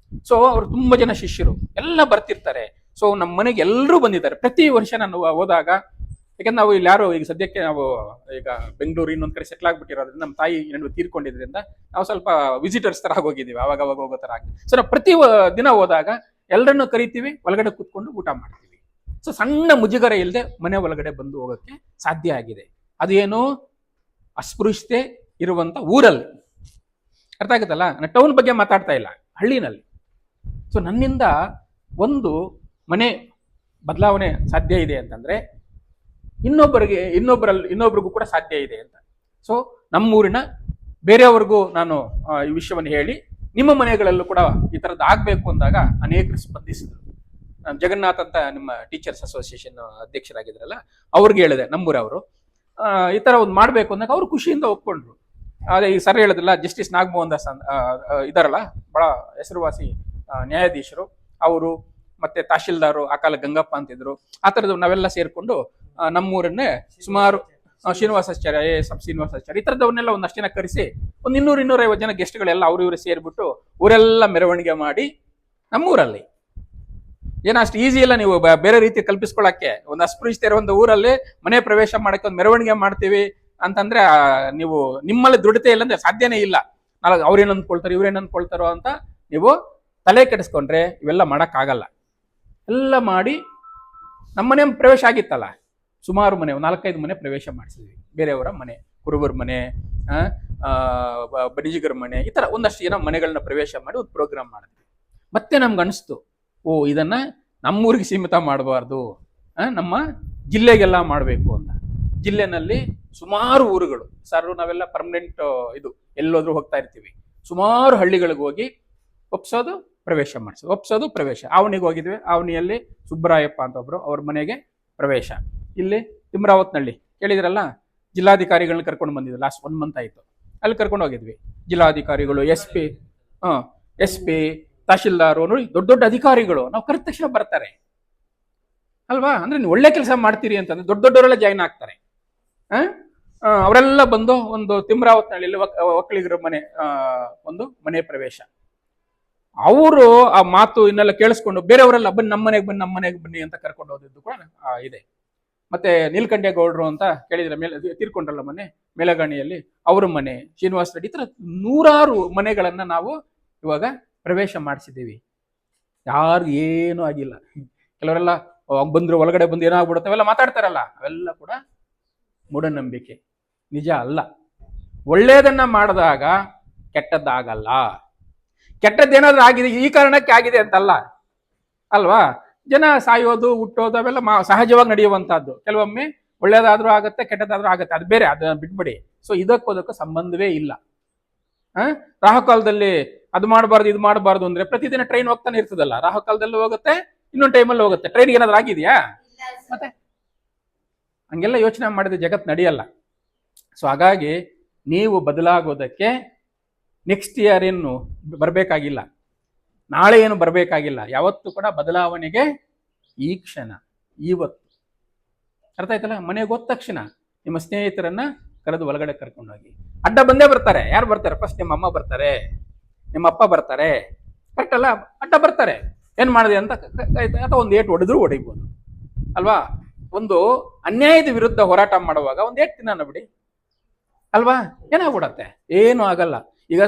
ಸೊ ಅವ್ರು ತುಂಬಾ ಜನ ಶಿಷ್ಯರು ಎಲ್ಲ ಬರ್ತಿರ್ತಾರೆ. ಸೊ ನಮ್ಮ ಮನೆಗೆ ಎಲ್ಲರೂ ಬಂದಿದ್ದಾರೆ ಪ್ರತಿ ವರ್ಷ. ನಾನು ಹೋದಾಗ, ಯಾಕಂದ್ರೆ ನಾವು ಇಲ್ಲಿ ಯಾರು ಈಗ ಸದ್ಯಕ್ಕೆ ನಾವು ಈಗ ಬೆಂಗಳೂರು ಇನ್ನೊಂದ್ ಕಡೆ ಸೆಟ್ಲ್ ಆಗ್ಬಿಟ್ಟಿರೋದ್ರಿಂದ, ನಮ್ಮ ತಾಯಿ ನಡುವೆ ತೀರ್ಕೊಂಡಿದ್ರಿಂದ ನಾವು ಸ್ವಲ್ಪ ವಿಸಿಟರ್ಸ್ ತರ ಹೋಗಿದ್ದೀವಿ, ಅವಾಗ ಹೋಗೋ ತರ ಆಗಿ. ಸೊ ನಾವು ಪ್ರತಿ ದಿನ ಹೋದಾಗ ಎಲ್ಲರನ್ನು ಕರಿತೀವಿ, ಒಳಗಡೆ ಕೂತ್ಕೊಂಡು ಊಟ ಮಾಡ್ತೀವಿ. ಸೊ ಸಣ್ಣ ಮುಜುಗರ ಇಲ್ಲದೆ ಮನೆ ಒಳಗಡೆ ಬಂದು ಹೋಗಕ್ಕೆ ಸಾಧ್ಯ ಆಗಿದೆ. ಅದೇನು ಅಸ್ಪೃಶ್ಯತೆ ಇರುವಂತ ಊರಲ್ಲಿ. ಅರ್ಥ ಆಗುತ್ತಲ್ಲ? ನಾನು ಟೌನ್ ಬಗ್ಗೆ ಮಾತಾಡ್ತಾ ಇಲ್ಲ, ಹಳ್ಳಿನಲ್ಲಿ. ಸೊ ನನ್ನಿಂದ ಒಂದು ಮನೆ ಬದಲಾವಣೆ ಸಾಧ್ಯ ಇದೆ ಅಂತಂದ್ರೆ ಇನ್ನೊಬ್ಬರಿಗೂ ಕೂಡ ಸಾಧ್ಯ ಇದೆ ಅಂತ. ಸೊ ನಮ್ಮೂರಿನ ಬೇರೆಯವ್ರಿಗೂ ನಾನು ಈ ವಿಷಯವನ್ನು ಹೇಳಿ, ನಿಮ್ಮ ಮನೆಗಳಲ್ಲೂ ಕೂಡ ಈ ತರದ್ದು ಆಗ್ಬೇಕು ಅಂದಾಗ ಅನೇಕರು ಸ್ಪಂದಿಸಿದ್ರು. ಜಗನ್ನಾಥ್ ಅಂತ ನಿಮ್ಮ ಟೀಚರ್ಸ್ ಅಸೋಸಿಯೇಷನ್ ಅಧ್ಯಕ್ಷರಾಗಿದ್ರಲ್ಲ, ಅವ್ರಿಗೆ ಹೇಳಿದೆ, ನಮ್ಮೂರವರು ಈ ತರ ಒಂದು ಮಾಡ್ಬೇಕು ಅಂದಾಗ ಅವ್ರು ಖುಷಿಯಿಂದ ಒಪ್ಕೊಂಡ್ರು. ಅದೇ ಈ ಸರ್ ಹೇಳಿದ್ರಲ್ಲ, ಜಸ್ಟಿಸ್ ನಾಗಮೋಹನ್ ದಾಸ್ ಇದಾರಲ್ಲ, ಬಹಳ ಹೆಸರುವಾಸಿ ನ್ಯಾಯಾಧೀಶರು, ಅವರು ಮತ್ತೆ ತಹಶೀಲ್ದಾರು ಆ ಕಾಲ ಗಂಗಪ್ಪ ಅಂತಿದ್ರು. ಆ ತರದ್ದು ನಾವೆಲ್ಲ ಸೇರ್ಕೊಂಡು ನಮ್ಮೂರನ್ನೇ ಸುಮಾರು ಶ್ರೀನಿವಾಸಾಚಾರ್ಯ, ಶ್ರೀನಿವಾಸಾಚಾರ್ಯ ಈ ತರದವನ್ನೆಲ್ಲ ಒಂದಷ್ಟು ಜನ ಕರೆಸಿ ಒಂದು 200-250 ಜನ ಗೆಸ್ಟ್ಗಳೆಲ್ಲ ಅವ್ರು ಇವರು ಸೇರ್ಬಿಟ್ಟು ಊರೆಲ್ಲ ಮೆರವಣಿಗೆ ಮಾಡಿ, ನಮ್ಮೂರಲ್ಲಿ ಏನೋ ಅಷ್ಟು ಈಸಿ ಇಲ್ಲ ನೀವು ಬೇರೆ ರೀತಿ ಕಲ್ಪಿಸ್ಕೊಳಕ್ಕೆ. ಒಂದು ಅಸ್ಪೃಶ್ಯತೆ ಇರೋ ಒಂದು ಊರಲ್ಲಿ ಮನೆ ಪ್ರವೇಶ ಮಾಡಕ್ಕೆ ಒಂದು ಮೆರವಣಿಗೆ ಮಾಡ್ತೀವಿ ಅಂತಂದ್ರೆ ನೀವು ನಿಮ್ಮಲ್ಲಿ ದೃಢತೆ ಇಲ್ಲ ಅಂದ್ರೆ ಸಾಧ್ಯನೇ ಇಲ್ಲ. ನಾಳೆ ಅವ್ರೇನು ಅಂದ್ಕೊಳ್ತಾರೆ, ಇವ್ರೇನು ಅಂದ್ಕೊಳ್ತಾರೋ ಅಂತ ನೀವು ತಲೆ ಕೆಡಿಸ್ಕೊಂಡ್ರೆ ಇವೆಲ್ಲ ಮಾಡಕ್ಕಾಗಲ್ಲ. ಎಲ್ಲ ಮಾಡಿ ನಮ್ಮನೆ ಪ್ರವೇಶ ಆಗಿತ್ತಲ್ಲ, ಸುಮಾರು ಮನೆ 4-5 ಮನೆ ಪ್ರವೇಶ ಮಾಡಿಸಿದ್ವಿ. ಬೇರೆಯವರ ಮನೆ, ಕುರುಬರ ಮನೆ, ಬಡಿಜಿಗರ ಮನೆ, ಈ ತರ ಒಂದಷ್ಟು ಜನ ಮನೆಗಳನ್ನ ಪ್ರವೇಶ ಮಾಡಿ ಒಂದು ಪ್ರೋಗ್ರಾಮ್ ಮಾಡಿದ್ವಿ. ಮತ್ತೆ ನಮ್ಗೆ ಅನಿಸ್ತು, ಓ ಇದನ್ನ ನಮ್ಮೂರಿಗೆ ಸೀಮಿತ ಮಾಡಬಾರ್ದು, ನಮ್ಮ ಜಿಲ್ಲೆಗೆಲ್ಲ ಮಾಡಬೇಕು ಅಂತ. ಜಿಲ್ಲೆನಲ್ಲಿ ಸುಮಾರು ಊರುಗಳು ಸರ್, ನಾವೆಲ್ಲ ಪರ್ಮನೆಂಟ್ ಇದು ಎಲ್ಲೋದ್ರೂ ಹೋಗ್ತಾ ಇರ್ತೀವಿ. ಸುಮಾರು ಹಳ್ಳಿಗಳಿಗೆ ಹೋಗಿ ಒಪ್ಸೋದು, ಪ್ರವೇಶ ಮಾಡಿಸೋದು, ಒಪ್ಸೋದು, ಪ್ರವೇಶ. ಆವಣಿಗೆ ಹೋಗಿದ್ವಿ, ಆವಣಿಯಲ್ಲಿ ಸುಬ್ಬರಾಯಪ್ಪ ಅಂತ ಒಬ್ರು, ಅವ್ರ ಮನೆಗೆ ಪ್ರವೇಶ. ಇಲ್ಲಿ ತಿಮ್ರಾವತ್ನಳ್ಳಿ ಕೇಳಿದ್ರಲ್ಲ, ಜಿಲ್ಲಾಧಿಕಾರಿಗಳನ್ನ ಕರ್ಕೊಂಡು ಬಂದಿದ್ವಿ, ಲಾಸ್ಟ್ 1 ಮಂತ್ ಆಯ್ತು, ಅಲ್ಲಿ ಕರ್ಕೊಂಡು ಹೋಗಿದ್ವಿ. ಜಿಲ್ಲಾಧಿಕಾರಿಗಳು, ಎಸ್ ಪಿ ತಹಶೀಲ್ದಾರು, ನೋಡಿ ದೊಡ್ಡ ದೊಡ್ಡ ಅಧಿಕಾರಿಗಳು. ನಾವು ಕರೆದ ತಕ್ಷಣ ಬರ್ತಾರೆ ಅಲ್ವಾ? ಅಂದ್ರೆ ನೀವು ಒಳ್ಳೆ ಕೆಲಸ ಮಾಡ್ತೀರಿ ಅಂತಂದ್ರೆ ದೊಡ್ಡ ದೊಡ್ಡವರೆಲ್ಲ ಜಾಯ್ನ್ ಆಗ್ತಾರೆ. ಅವರೆಲ್ಲ ಬಂದು ಒಂದು ತಿಮ್ರಾವತ್ನಳ್ಳಿಯಲ್ಲಿ ಒಕ್ಕಲಿಗರ ಮನೆ ಒಂದು ಮನೆ ಪ್ರವೇಶ. ಅವರು ಆ ಮಾತು ಇನ್ನೆಲ್ಲ ಕೇಳಿಸ್ಕೊಂಡು ಬೇರೆಯವರೆಲ್ಲ ಬನ್ನಿ ನಮ್ಮ ಮನೆಗೆ ಬನ್ನಿ ಅಂತ ಕರ್ಕೊಂಡು ಹೋದಿದ್ದು ಕೂಡ ಇದೆ. ಮತ್ತೆ ನೀಲ್ಕಂಠೇಗೌಡರು ಅಂತ ಕೇಳಿದ್ರೆ, ಮೇಲೆ ತೀರ್ಕೊಂಡ್ರಲ್ಲ ಮನೆ ಮೇಲಗಾಣಿಯಲ್ಲಿ, ಅವ್ರ ಮನೆ, ಶ್ರೀನಿವಾಸ ರೆಡ್ಡಿ, ಈ ತರ 100 ಮನೆಗಳನ್ನ ನಾವು ಇವಾಗ ಪ್ರವೇಶ ಮಾಡಿಸಿದ್ದೀವಿ. ಯಾರು ಏನೂ ಆಗಿಲ್ಲ. ಕೆಲವರೆಲ್ಲ ಬಂದ್ರು, ಒಳಗಡೆ ಬಂದು ಏನಾಗ್ಬಿಡುತ್ತೆ ಅವೆಲ್ಲ ಮಾತಾಡ್ತಾರಲ್ಲ, ಅವೆಲ್ಲ ಕೂಡ ಮೂಢನಂಬಿಕೆ, ನಿಜ ಅಲ್ಲ. ಒಳ್ಳೇದನ್ನ ಮಾಡಿದಾಗ ಕೆಟ್ಟದ್ದಾಗಲ್ಲ. ಕೆಟ್ಟದ್ದೇನಾದ್ರೂ ಆಗಿದೆ ಈ ಕಾರಣಕ್ಕೆ ಆಗಿದೆ ಅಂತಲ್ಲ ಅಲ್ವಾ? ಜನ ಸಾಯೋದು, ಹುಟ್ಟೋದು ಅವೆಲ್ಲ ಸಹಜವಾಗಿ ನಡೆಯುವಂತಹದ್ದು. ಕೆಲವೊಮ್ಮೆ ಒಳ್ಳೇದಾದ್ರೂ ಆಗತ್ತೆ, ಕೆಟ್ಟದಾದ್ರೂ ಆಗತ್ತೆ, ಅದು ಬೇರೆ, ಅದನ್ನ ಬಿಟ್ಬಿಡಿ. ಸೊ ಇದಕ್ಕೂ ಸಂಬಂಧವೇ ಇಲ್ಲ. ರಾಹುಕಾಲದಲ್ಲಿ ಅದು ಮಾಡಬಾರ್ದು ಇದು ಮಾಡಬಾರ್ದು ಅಂದ್ರೆ ಪ್ರತಿದಿನ ಟ್ರೈನ್ ಹೋಗ್ತಾನೆ ಇರ್ತದಲ್ಲ, ರಾಹುಕಾಲದಲ್ಲಿ ಹೋಗುತ್ತೆ, ಇನ್ನೊಂದು ಟೈಮಲ್ಲಿ ಹೋಗುತ್ತೆ. ಟ್ರೈನ್ಗೆ ಏನಾದ್ರು ಆಗಿದೆಯಾ? ಮತ್ತೆ ಹಂಗೆಲ್ಲ ಯೋಚನೆ ಮಾಡಿದ್ರೆ ಜಗತ್ ನಡೆಯಲ್ಲ. ಸೊ ಹಾಗಾಗಿ ನೀವು ಬದಲಾಗೋದಕ್ಕೆ ನೆಕ್ಸ್ಟ್ ಇಯರ್ ಏನು ಬರಬೇಕಾಗಿಲ್ಲ, ನಾಳೆ ಏನು ಬರಬೇಕಾಗಿಲ್ಲ. ಯಾವತ್ತು ಕೂಡ ಬದಲಾವಣೆಗೆ ಈ ಕ್ಷಣ, ಇವತ್ತು. ಅರ್ಥ ಆಯ್ತಲ್ಲ? ಮನೆಗೆ ಹೋದ ತಕ್ಷಣ ನಿಮ್ಮ ಸ್ನೇಹಿತರನ್ನ ಕರೆದು ಒಳಗಡೆ ಕರ್ಕೊಂಡೋಗಿ. ಅಡ್ಡ ಬಂದೇ ಬರ್ತಾರೆ. ಯಾರು ಬರ್ತಾರೆ? ಫಸ್ಟ್ ನಿಮ್ಮ ಅಮ್ಮ ಬರ್ತಾರೆ, ನಿಮ್ಮ ಅಪ್ಪ ಬರ್ತಾರೆ, ಕರೆಕ್ಟ್ ಅಲ್ಲ? ಅಡ್ಡ ಬರ್ತಾರೆ. ಏನ್ ಮಾಡಿದೆ ಅಂತ ಅಥವಾ ಒಂದು ಏಟು ಹೊಡೆದ್ರು ಹೊಡಿಬೋದು ಅಲ್ವಾ? ಒಂದು ಅನ್ಯಾಯದ ವಿರುದ್ಧ ಹೋರಾಟ ಮಾಡುವಾಗ ಒಂದು ಏಟು ತಿನ್ನ ಬಿಡಿ ಅಲ್ವಾ? ಏನಾಗ್ಬಿಡತ್ತೆ? ಏನು ಆಗಲ್ಲ. ಈಗ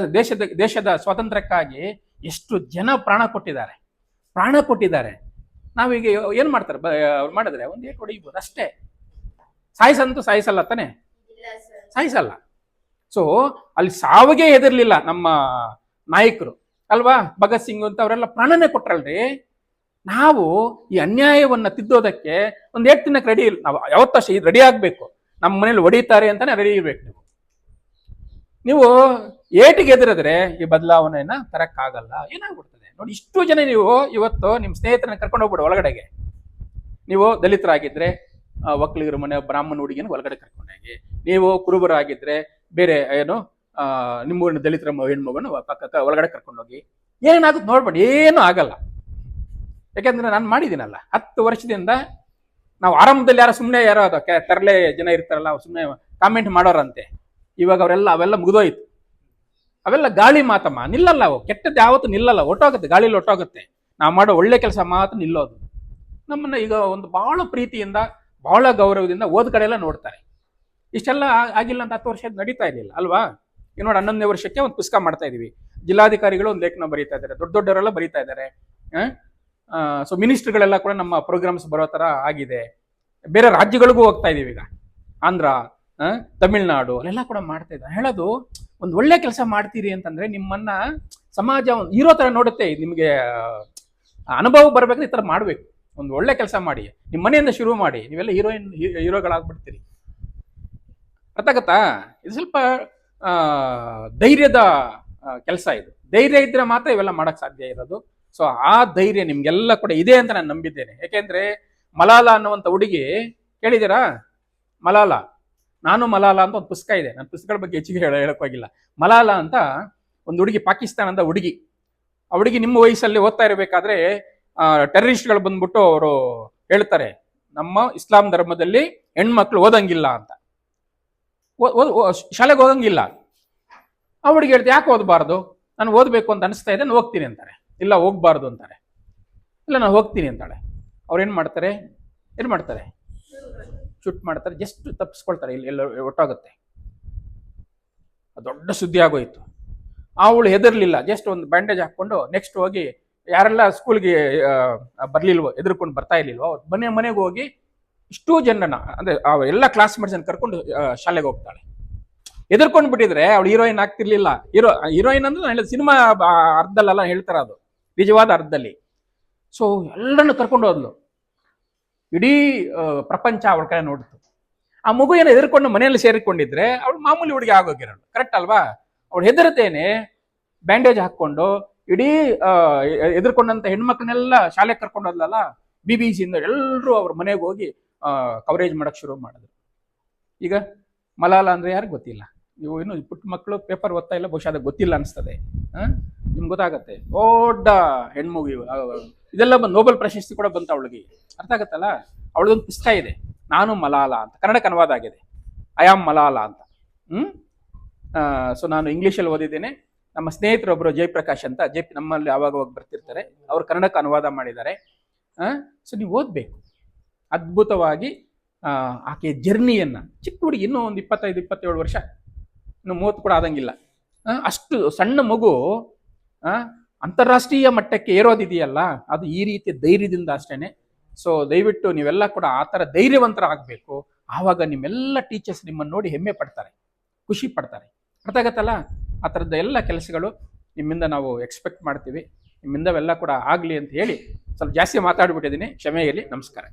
ದೇಶದ ಸ್ವಾತಂತ್ರ್ಯಕ್ಕಾಗಿ ಎಷ್ಟು ಜನ ಪ್ರಾಣ ಕೊಟ್ಟಿದ್ದಾರೆ. ನಾವೀಗ ಏನ್ ಮಾಡ್ತಾರೆ? ಮಾಡಿದ್ರೆ ಒಂದು ಏಟು ಹೊಡಿಬೋದು ಅಷ್ಟೇ. ಸಾಯಿಸಂತೂ ಸಾಯಿಸಲ್ಲ ತಾನೆ? ಸಾಯಿಸಲ್ಲ. ಸೊ ಅಲ್ಲಿ ಸಾವಿಗೆ ಹೆದರ್ಲಿಲ್ಲ ನಮ್ಮ ನಾಯಕರು ಅಲ್ವಾ? ಭಗತ್ ಸಿಂಗ್ ಅಂತ ಅವರೆಲ್ಲ ಪ್ರಾಣನೇ ಕೊಟ್ರಲ್ರಿ. ನಾವು ಈ ಅನ್ಯಾಯವನ್ನ ತಿದ್ದೋದಕ್ಕೆ ಒಂದು ಏಟ್ ತಿನ್ನಕ್ಕೆ ರೆಡಿ ಇಲ್ಲ. ನಾವು ಯಾವತ್ತೂ ರೆಡಿ ಆಗ್ಬೇಕು. ನಮ್ಮ ಮನೇಲಿ ಹೊಡಿತಾರೆ ಅಂತಾನೆ ರೆಡಿ ಇರ್ಬೇಕು. ನೀವು ಏಟಿಗೆ ಎದುರಿದ್ರೆ ಈ ಬದಲಾವಣೆಯನ್ನ ತರಕ್ಕಾಗಲ್ಲ. ಏನಾಗ್ಬಿಡ್ತದೆ ನೋಡಿ. ಇಷ್ಟು ಜನ ನೀವು ಇವತ್ತು ನಿಮ್ಮ ಸ್ನೇಹಿತರನ್ನ ಕರ್ಕೊಂಡು ಹೋಗ್ಬಿಡು ಒಳಗಡೆಗೆ. ನೀವು ದಲಿತರಾಗಿದ್ರೆ ಒಕ್ಕಲಿಗರ ಮನೆ ಬ್ರಾಹ್ಮಣ ಹುಡುಗಿನ ಒಳಗಡೆ ಕರ್ಕೊಂಡೋಗಿ, ನೀವು ಕುರುಬರಾಗಿದ್ರೆ ಬೇರೆ ಏನು ನಿಮ್ಮೂರಿನ ದಲಿತರ ಹೆಣ್ಮಗನ ಒಳಗಡೆ ಕರ್ಕೊಂಡೋಗಿ. ಏನಾಗುತ್ತೆ ನೋಡ್ಬೇಡಿ, ಏನು ಆಗಲ್ಲ. ಯಾಕೆಂದ್ರೆ ನಾನು ಮಾಡಿದ್ದೀನಲ್ಲ 10 ವರ್ಷದಿಂದ ನಾವು ಆರಂಭದಲ್ಲಿ ಯಾರೋ ಅದು ತರಲೆ ಜನ ಇರ್ತಾರಲ್ಲ, ಅವ್ರು ಸುಮ್ಮನೆ ಕಾಮೆಂಟ್ ಮಾಡೋರಂತೆ. ಇವಾಗ ಅವೆಲ್ಲ ಮುಗಿದೋಯ್ತು. ಅವೆಲ್ಲ ಗಾಳಿ ಮಾತಮ್ಮ, ನಿಲ್ಲಲ್ಲ ಅವು. ಕೆಟ್ಟದ್ದು ಯಾವತ್ತು ನಿಲ್ಲಲ್ಲ, ಒಟ್ಟೋಗುತ್ತೆ, ಗಾಳಿಲಿ ಒಟ್ಟೋಗುತ್ತೆ. ನಾವು ಮಾಡೋ ಒಳ್ಳೆ ಕೆಲಸ ಮಾತ್ರ ನಿಲ್ಲೋದು. ನಮ್ಮನ್ನ ಈಗ ಒಂದು ಬಹಳ ಪ್ರೀತಿಯಿಂದ, ಬಹಳ ಗೌರವದಿಂದ ಓದ್ ಕಡೆ ಎಲ್ಲ ನೋಡ್ತಾರೆ. ಇಷ್ಟೆಲ್ಲ ಆಗಿಲ್ಲ ಅಂತ 10 ವರ್ಷ ನಡೀತಾ ಇರಲಿಲ್ಲ ಅಲ್ವಾ? ಈಗ ನೋಡಿ 11ನೇ ವರ್ಷಕ್ಕೆ ಒಂದು ಪುಸ್ತಕ ಮಾಡ್ತಾ ಇದೀವಿ. ಜಿಲ್ಲಾಧಿಕಾರಿಗಳು ಒಂದು ಲೇಖನ ಬರೀತಾ ಇದ್ದಾರೆ, ದೊಡ್ಡವರೆಲ್ಲ ಬರೀತಾ ಇದ್ದಾರೆ. ಸೊ ಮಿನಿಸ್ಟರ್ಗಳೆಲ್ಲ ಕೂಡ ನಮ್ಮ ಪ್ರೋಗ್ರಾಮ್ಸ್ ಬರೋ ತರ ಆಗಿದೆ. ಬೇರೆ ರಾಜ್ಯಗಳಿಗೂ ಹೋಗ್ತಾ ಇದೀವಿ ಈಗ, ಆಂಧ್ರ, ತಮಿಳ್ನಾಡು ಅಲ್ಲೆಲ್ಲ ಕೂಡ ಮಾಡ್ತಾ ಇದ್ದಾರೆ. ಹೇಳೋದು, ಒಂದು ಒಳ್ಳೆ ಕೆಲಸ ಮಾಡ್ತೀರಿ ಅಂತಂದ್ರೆ ನಿಮ್ಮನ್ನ ಸಮಾಜ ಒಂದು ಹೀರೋ ತರ ನೋಡುತ್ತೆ. ನಿಮಗೆ ಅನುಭವ ಬರ್ಬೇಕಾದ್ರೆ ಈ ತರ ಮಾಡ್ಬೇಕು. ಒಂದು ಒಳ್ಳೆ ಕೆಲಸ ಮಾಡಿ, ನಿಮ್ಮ ಮನೆಯಿಂದ ಶುರು ಮಾಡಿ, ನೀವೆಲ್ಲ ಹೀರೋಗಳಾಗ್ಬಿಡ್ತೀರಿ. ಅರ್ಥ ಆಗತ್ತಾ? ಇದು ಸ್ವಲ್ಪ ಧೈರ್ಯದ ಕೆಲಸ. ಇದು ಧೈರ್ಯ ಇದ್ರೆ ಮಾತ್ರ ಇವೆಲ್ಲ ಮಾಡಕ್ ಸಾಧ್ಯ ಇರೋದು. ಸೊ ಆ ಧೈರ್ಯ ನಿಮ್ಗೆಲ್ಲ ಕೂಡ ಇದೆ ಅಂತ ನಾನು ನಂಬಿದ್ದೇನೆ. ಯಾಕೆಂದ್ರೆ ಮಲಾಲಾ ಅನ್ನುವಂಥ ಹುಡುಗಿ ಕೇಳಿದ್ದೀರಾ? ಮಲಾಲಾ, ನಾನು ಮಲಾಲಾ ಅಂತ ಒಂದು ಪುಸ್ತಕ ಇದೆ. ನನ್ನ ಪುಸ್ತಕಗಳ ಬಗ್ಗೆ ಹೆಚ್ಚಿಗೆ ಹೇಳಕ್ಕೋಗಿಲ್ಲ. ಮಲಾಲಾ ಅಂತ ಒಂದು ಹುಡುಗಿ, ಪಾಕಿಸ್ತಾನದ ಹುಡುಗಿ. ಆ ಹುಡುಗಿ ನಿಮ್ಮ ವಯಸ್ಸಲ್ಲಿ ಓದ್ತಾ ಇರಬೇಕಾದ್ರೆ ಟೆರರಿಸ್ಟ್ಗಳು ಬಂದ್ಬಿಟ್ಟು ಅವರು ಹೇಳ್ತಾರೆ, ನಮ್ಮ ಇಸ್ಲಾಂ ಧರ್ಮದಲ್ಲಿ ಹೆಣ್ಮಕ್ಳು ಓದಂಗಿಲ್ಲ ಅಂತ, ಶಾಲೆಗೆ ಹೋಗಂಗಿಲ್ಲ. ಆ ಹುಡುಗಿ ಹೇಳ್ತಾರೆ, ಯಾಕೆ ಓದಬಾರ್ದು? ನಾನು ಓದಬೇಕು ಅಂತ ಅನಿಸ್ತಾ ಇದೆ, ನಾನು ಹೋಗ್ತೀನಿ ಅಂತಾರೆ. ಇಲ್ಲ, ಹೋಗ್ಬಾರ್ದು ಅಂತಾರೆ. ಇಲ್ಲ, ನಾನು ಹೋಗ್ತೀನಿ ಅಂತಾಳೆ. ಅವ್ರು ಏನು ಮಾಡ್ತಾರೆ? ಶೂಟ್ ಮಾಡ್ತಾರೆ, ಜಸ್ಟ್ ತಪ್ಪಿಸ್ಕೊಳ್ತಾರೆ, ಇಲ್ಲಿ ಎಲ್ಲ ಒಟ್ಟಾಗುತ್ತೆ. ದೊಡ್ಡ ಸುದ್ದಿ ಆಗೋಯ್ತು. ಅವಳು ಹೆದರ್ಲಿಲ್ಲ, ಜಸ್ಟ್ ಒಂದು ಬ್ಯಾಂಡೇಜ್ ಹಾಕೊಂಡು ನೆಕ್ಸ್ಟ್ ಹೋಗಿ, ಯಾರೆಲ್ಲ ಸ್ಕೂಲ್ಗೆ ಬರ್ಲಿಲ್ವೋ, ಎದುರ್ಕೊಂಡು ಬರ್ತಾ ಇರ್ಲಿಲ್ವೋ, ಅವ್ರ ಮನೆಗೆ ಹೋಗಿ ಇಷ್ಟೂ ಜನನ, ಅಂದ್ರೆ ಎಲ್ಲ ಕ್ಲಾಸ್ಮೇಟ್ಸ್ ಅನ್ನು ಕರ್ಕೊಂಡು ಶಾಲೆಗೆ ಹೋಗ್ತಾಳೆ. ಎದುರ್ಕೊಂಡು ಬಿಟ್ಟಿದ್ರೆ ಅವಳು ಹೀರೋಯಿನ್ ಆಗ್ತಿರ್ಲಿಲ್ಲ. ಹೀರೋಯಿನ್ ಅಂದ್ರೆ ನಾನು ಸಿನಿಮಾ ಅರ್ಧದಲ್ಲೆಲ್ಲ ಹೇಳ್ತಾರ, ಅದು ನಿಜವಾದ ಅರ್ಧದಲ್ಲಿ. ಸೊ ಎಲ್ಲರನ್ನು ಕರ್ಕೊಂಡು ಹೋದ್ಲು. ಇಡೀ ಪ್ರಪಂಚ ಅವಳ ಕಡೆ ನೋಡ್ತು. ಆ ಮಗು ಏನೋ ಎದುರ್ಕೊಂಡು ಮನೆಯಲ್ಲಿ ಸೇರಿಕೊಂಡಿದ್ರೆ ಅವಳು ಮಾಮೂಲಿ ಹುಡುಗಿ ಆಗೋಗಿರೋಳು. ಕರೆಕ್ಟ್ ಅಲ್ವಾ? ಅವಳು ಹೆದರತೇನೆ ಬ್ಯಾಂಡೇಜ್ ಹಾಕೊಂಡು ಇಡೀ ಎದುರ್ಕೊಂಡಂತ ಹೆಣ್ಮಕ್ಳನ್ನೆಲ್ಲ ಶಾಲೆಗೆ ಕರ್ಕೊಂಡು ಹೋದ್ಲಲ್ಲ. BBC ಇಂದ ಎಲ್ಲರೂ ಅವ್ರ ಮನೆಗೆ ಹೋಗಿ ಕವರೇಜ್ ಮಾಡಕ್ ಶುರು ಮಾಡಿದ್ರು. ಈಗ ಮಲಾಲಾ ಅಂದ್ರೆ ಯಾರಿಗೆ ಗೊತ್ತಿಲ್ಲ? ನೀವು ಇನ್ನು ಪುಟ್ಟ ಮಕ್ಕಳು ಪೇಪರ್ ಓದ್ತಾ ಇಲ್ಲ, ಬಹುಶಃ ಅದಕ್ಕೆ ಗೊತ್ತಿಲ್ಲ ಅನಿಸ್ತದೆ. ನಿಮ್ಗೆ ಗೊತ್ತಾಗತ್ತೆ, ದೊಡ್ಡ ಹೆಣ್ಮಗು. ಇದೆಲ್ಲ ಬಂದು ನೋಬೆಲ್ ಪ್ರಶಸ್ತಿ ಕೂಡ ಬಂತ ಅವಳಿಗೆ. ಅರ್ಥ ಆಗತ್ತಲ್ಲ? ಅವಳದೊಂದು ಪುಸ್ತಕ ಇದೆ, ನಾನು ಮಲಾಲಾ ಅಂತ, ಕನ್ನಡಕ್ಕೆ ಅನುವಾದ ಆಗಿದೆ, ಐ ಆಮ್ ಮಲಾಲಾ ಅಂತ. ಸೊ ನಾನು ಇಂಗ್ಲೀಷಲ್ಲಿ ಓದಿದ್ದೇನೆ. ನಮ್ಮ ಸ್ನೇಹಿತರೊಬ್ಬರು ಜಯಪ್ರಕಾಶ್ ಅಂತ, ನಮ್ಮಲ್ಲಿ ಆವಾಗ ಹೋಗಿ ಬರ್ತಿರ್ತಾರೆ, ಅವ್ರು ಕನ್ನಡಕ್ಕೆ ಅನುವಾದ ಮಾಡಿದ್ದಾರೆ. ಸೊ ನೀವು ಓದ್ಬೇಕು. ಅದ್ಭುತವಾಗಿ ಆಕೆಯ ಜರ್ನಿಯನ್ನ, ಚಿಕ್ಕ ಹುಡುಗಿ, ಇನ್ನೂ ಒಂದು 25-27 ವರ್ಷ, ಇನ್ನು 30 ಕೂಡ ಆದಂಗಿಲ್ಲ. ಅಷ್ಟು ಸಣ್ಣ ಮಗು ಅಂತಾರಾಷ್ಟ್ರೀಯ ಮಟ್ಟಕ್ಕೆ ಏರೋದಿದೆಯಲ್ಲ, ಅದು ಈ ರೀತಿಯ ಧೈರ್ಯದಿಂದ ಅಷ್ಟೇನೆ. ಸೊ ದಯವಿಟ್ಟು ನೀವೆಲ್ಲ ಕೂಡ ಆ ಥರ ಧೈರ್ಯವಂತರ ಆಗಬೇಕು. ಆವಾಗ ನಿಮ್ಮೆಲ್ಲ ಟೀಚರ್ಸ್ ನಿಮ್ಮನ್ನು ನೋಡಿ ಹೆಮ್ಮೆ ಪಡ್ತಾರೆ, ಖುಷಿ ಪಡ್ತಾರೆ. ಅರ್ಥ ಆಗತ್ತಲ್ಲ? ಆ ಥರದ ಎಲ್ಲ ಕೆಲಸಗಳು ನಿಮ್ಮಿಂದ ನಾವು ಎಕ್ಸ್ಪೆಕ್ಟ್ ಮಾಡ್ತೀವಿ. ನಿಮ್ಮಿಂದವೆಲ್ಲ ಕೂಡ ಆಗಲಿ ಅಂತ ಹೇಳಿ ಸ್ವಲ್ಪ ಜಾಸ್ತಿ ಮಾತಾಡ್ಬಿಟ್ಟಿದ್ದೀನಿ, ಕ್ಷಮೆ ಇರಲಿ. ನಮಸ್ಕಾರ.